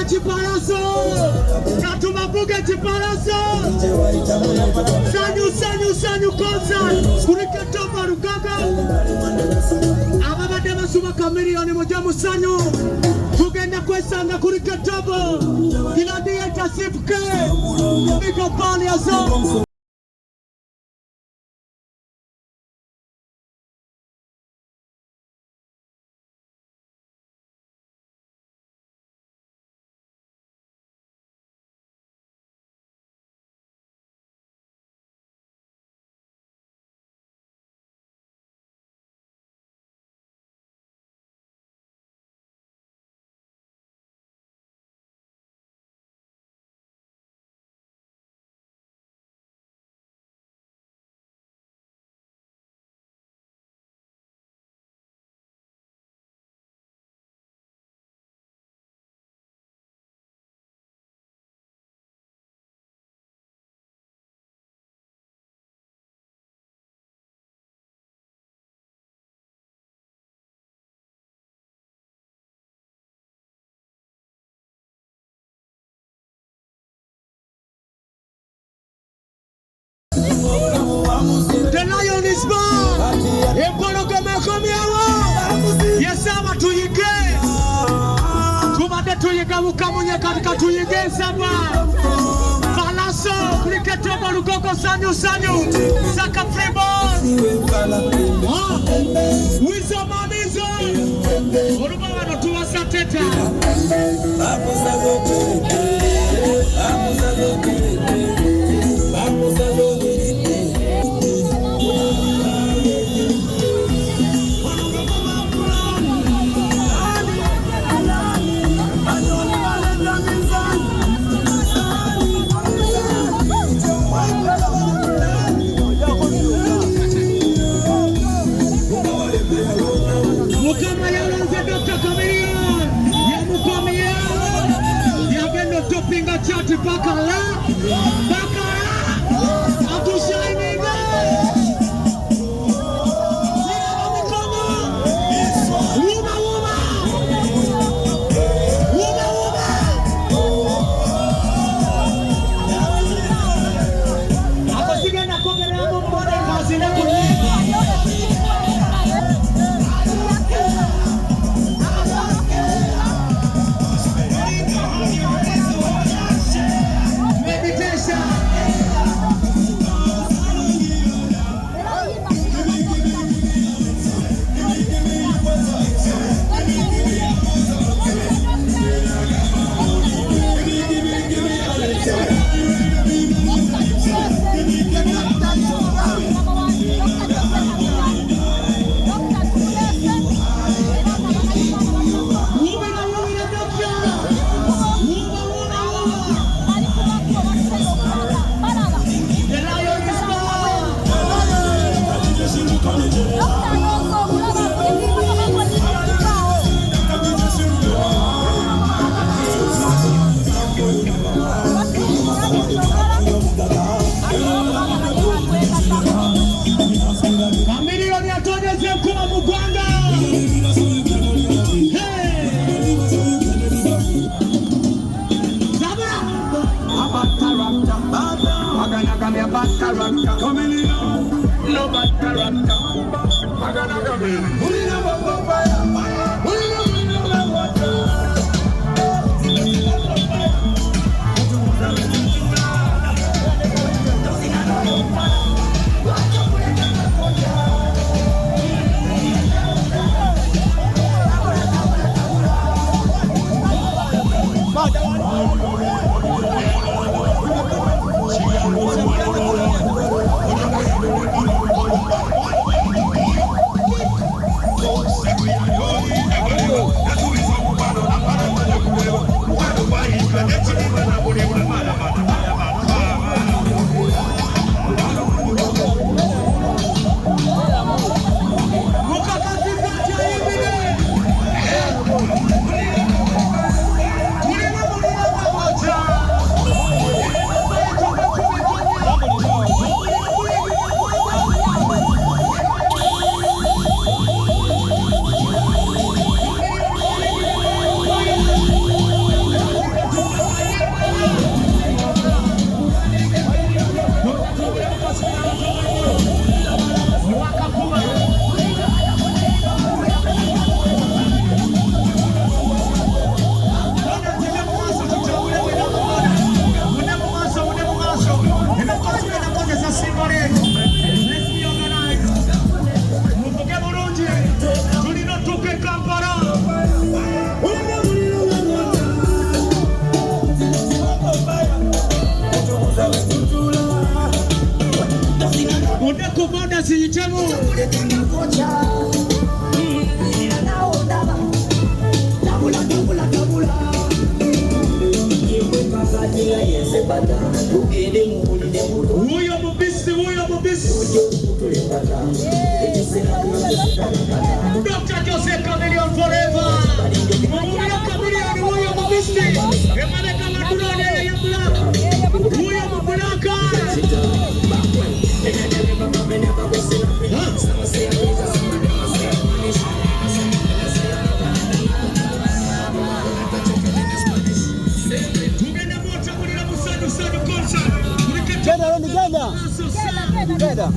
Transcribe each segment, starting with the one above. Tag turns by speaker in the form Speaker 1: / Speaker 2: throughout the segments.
Speaker 1: Chiparaso, Katumabuga Chiparaso, Sanyu concert, Kurikatoba Rugaga, Ababadema Suma Kamilioni Mojamu Sanyu, Tugenda Kwesanga Kurikatoba, Kiladia Tasifke, Miko Pali Azo. The lion is born. Epolo kama komiawo. Yesama tuyige. Tumade tuyige mukamunye katika tuyige saba. Falaso kriketoba lugoko sanyu. Saka freeball. Wizo mamizo. Oluba wano tuwasa teta. Chati bakala atushaini Kitemu. Huyo mubisi, huyo mubisi. Dr. Joseph Chameleon forever. Huyo Chameleon, huyo mubisi. Emane kama tunone ya black. Huyo mbulaka.
Speaker 2: Queda.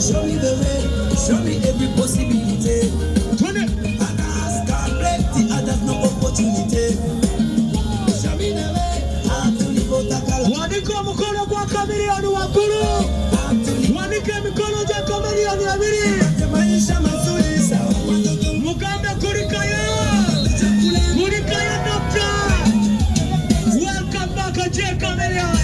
Speaker 3: Show me the way, show me every possibility. And I start plenty, others no opportunity. Show me the way, I'm to live out a color.
Speaker 1: Waniko mkono kwa Chameleon wakulu. Wanike mikono ja Chameleon ya miri.
Speaker 3: Maisha mazuri sawa.
Speaker 1: Mugambe kurikaya. Kurikaya doctor. Welcome back to Chameleon.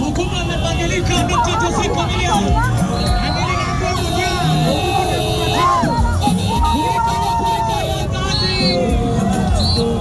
Speaker 1: Mkubwa amebadilika, Dr. Joseph Chameleon.